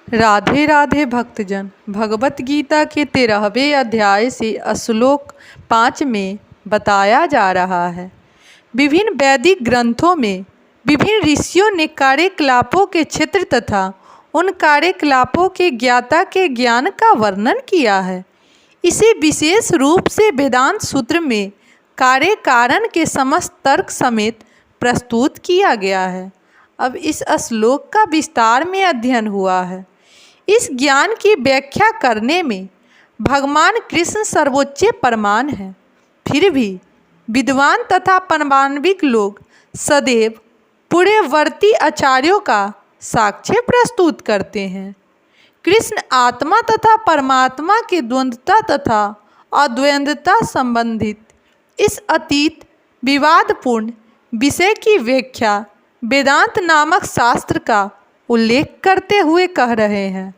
राधे राधे भक्तजन। भगवत गीता के 13वें अध्याय से श्लोक 5 में बताया जा रहा है। विभिन्न वैदिक ग्रंथों में विभिन्न ऋषियों ने कार्यकलापों के क्षेत्र तथा उन कार्यकलापों के ज्ञाता के ज्ञान का वर्णन किया है। इसे विशेष रूप से वेदांत सूत्र में कार्य कारण के समस्त तर्क समेत प्रस्तुत किया गया है। अब इस श्लोक का विस्तार में अध्ययन हुआ है। इस ज्ञान की व्याख्या करने में भगवान कृष्ण सर्वोच्च प्रमाण है। फिर भी विद्वान तथा पारमाणविक लोग सदैव पूर्ववर्ती आचार्यों का साक्ष्य प्रस्तुत करते हैं। कृष्ण आत्मा तथा परमात्मा के द्वंद्वता तथा अद्वैतता संबंधित इस अतीत विवादपूर्ण विषय की व्याख्या वेदांत नामक शास्त्र का उल्लेख करते हुए कह रहे हैं,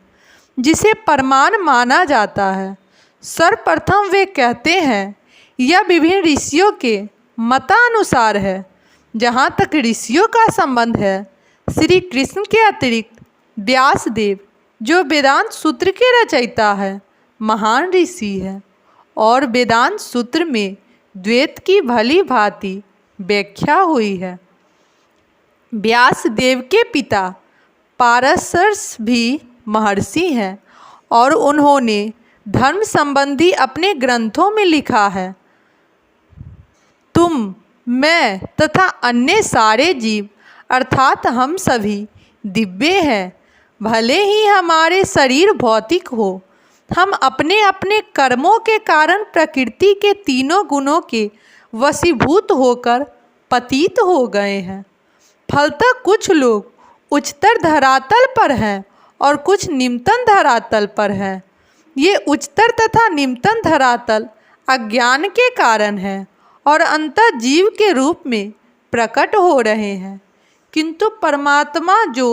जिसे प्रमाण माना जाता है। सर्वप्रथम वे कहते हैं, यह विभिन्न ऋषियों के मतानुसार है। जहाँ तक ऋषियों का संबंध है, श्री कृष्ण के अतिरिक्त व्यासदेव, जो वेदांत सूत्र के रचयिता है, महान ऋषि है और वेदांत सूत्र में द्वैत की भली भांति व्याख्या हुई है। व्यासदेव के पिता पारशर्स भी महर्षि हैं और उन्होंने धर्म संबंधी अपने ग्रंथों में लिखा है, तुम, मैं तथा अन्य सारे जीव अर्थात हम सभी दिव्य हैं। भले ही हमारे शरीर भौतिक हो, हम अपने अपने कर्मों के कारण प्रकृति के तीनों गुणों के वशीभूत होकर पतित हो गए हैं। फलतः कुछ लोग उच्चतर धरातल पर हैं और कुछ निम्नतम धरातल पर हैं। ये उच्चतर तथा निम्नतम धरातल अज्ञान के कारण हैं और अंतः जीव के रूप में प्रकट हो रहे हैं, किंतु परमात्मा जो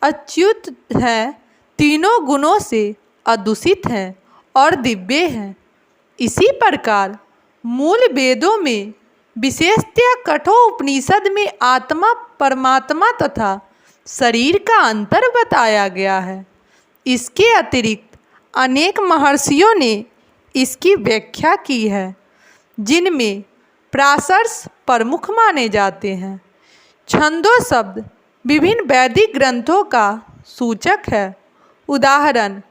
अच्युत है, तीनों गुणों से अदूषित हैं और दिव्य हैं। इसी प्रकार मूल वेदों में विशेषतया कठोर उपनिषद में आत्मा, परमात्मा तथा शरीर का अंतर बताया गया है। इसके अतिरिक्त अनेक महर्षियों ने इसकी व्याख्या की है, जिनमें पराशर्स प्रमुख माने जाते हैं। छंदो शब्द विभिन्न वैदिक ग्रंथों का सूचक है। उदाहरण,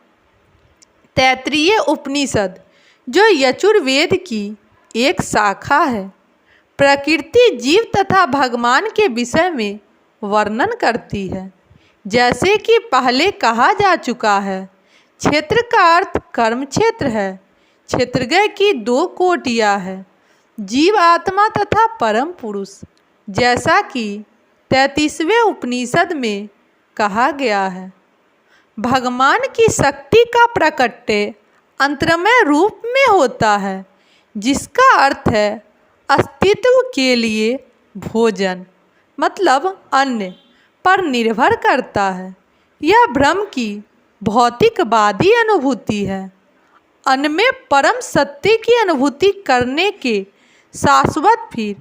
तैत्तिरीय उपनिषद, जो यजुर्वेद की एक शाखा है, प्रकृति, जीव तथा भगवान के विषय में वर्णन करती है। जैसे कि पहले कहा जा चुका है, क्षेत्र का अर्थ कर्म क्षेत्र है। क्षेत्रज्ञ की दो कोटियाँ हैं, जीव आत्मा तथा परम पुरुष, जैसा कि 33वें उपनिषद में कहा गया है। भगवान की शक्ति का प्रकट्य अंतरमय रूप में होता है, जिसका अर्थ है अस्तित्व के लिए भोजन, मतलब अन्न पर निर्भर करता है। यह ब्रह्म की भौतिकवादी अनुभूति है। अन्न में परम सत्य की अनुभूति करने के शाश्वत फिर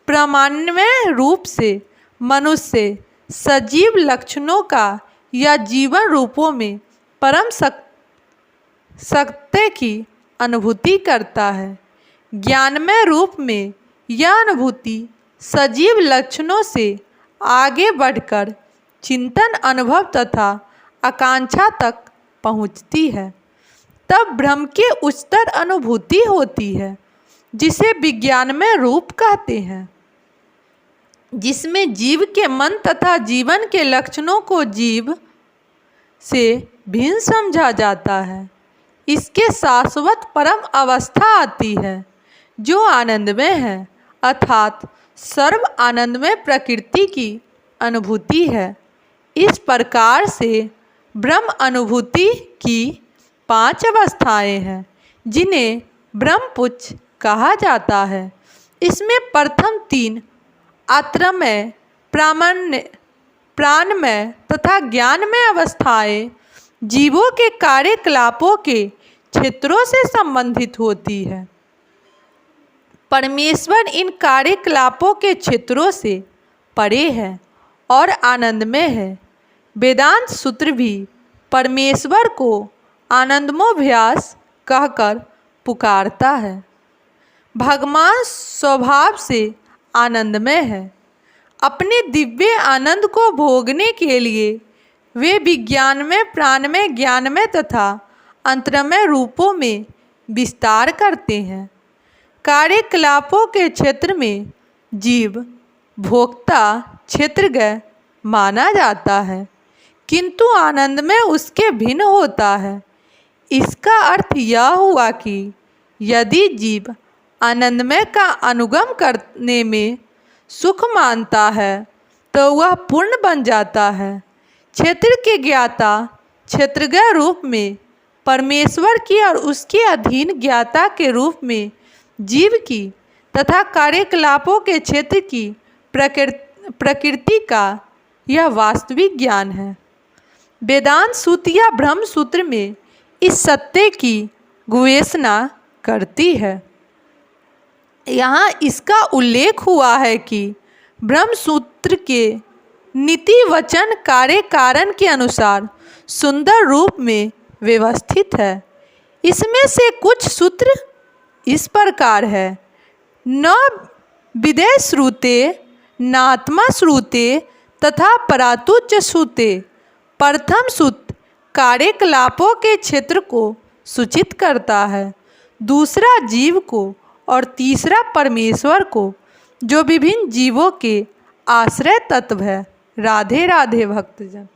प्रामाण्यमय रूप से मनुष्य सजीव लक्षणों का या जीवन रूपों में परम सत्य की अनुभूति करता है। ज्ञानमय रूप में यह अनुभूति सजीव लक्षणों से आगे बढ़कर चिंतन, अनुभव तथा आकांक्षा तक पहुँचती है। तब ब्रह्म की उच्चतर अनुभूति होती है, जिसे विज्ञानमय रूप कहते हैं, जिसमें जीव के मन तथा जीवन के लक्षणों को जीव से भिन्न समझा जाता है। इसके शाश्वत परम अवस्था आती है, जो आनंदमय है, अर्थात सर्व आनंदमय प्रकृति की अनुभूति है। इस प्रकार से ब्रह्म अनुभूति की 5 अवस्थाएं हैं, जिन्हें ब्रह्मपुच्छ कहा जाता है। इसमें प्रथम 3 आत्रमय, प्राणमय तथा ज्ञानमय अवस्थाएं जीवों के कार्यकलापों के क्षेत्रों से संबंधित होती है। परमेश्वर इन कार्यकलापों के क्षेत्रों से परे है और आनंदमय है। वेदांत सूत्र भी परमेश्वर को आनंदमोभ्यास कहकर पुकारता है। भगवान स्वभाव से आनंदमय है। अपने दिव्य आनंद को भोगने के लिए वे विज्ञानमय, प्राणमय, ज्ञानमय तथा अंतरमय रूपों में विस्तार करते हैं। कार्यकलापों के क्षेत्र में जीव भोक्ता क्षेत्रज्ञ माना जाता है, किंतु आनंदमय उसके भिन्न होता है। इसका अर्थ यह हुआ कि यदि जीव आनंदमय का अनुगम करने में सुख मानता है तो वह पूर्ण बन जाता है। क्षेत्र के ज्ञाता क्षेत्रज्ञ रूप में परमेश्वर की और उसके अधीन ज्ञाता के रूप में जीव की तथा कार्यकलापों के क्षेत्र की प्रकृति का यह वास्तविक ज्ञान है। वेदांत सूत्र या ब्रह्म सूत्र में इस सत्य की घोषणा करती है। यहाँ इसका उल्लेख हुआ है कि ब्रह्म सूत्र के नीति वचन कार्य कारण के अनुसार सुंदर रूप में व्यवस्थित है। इसमें से कुछ सूत्र इस प्रकार है: न विदेह श्रुते नात्मा श्रुते तथा परातुच श्रुते। प्रथम सूत्र कार्यकलापों के क्षेत्र को सूचित करता है, दूसरा जीव को और तीसरा परमेश्वर को, जो विभिन्न जीवों के आश्रय तत्व है। राधे राधे भक्तजन।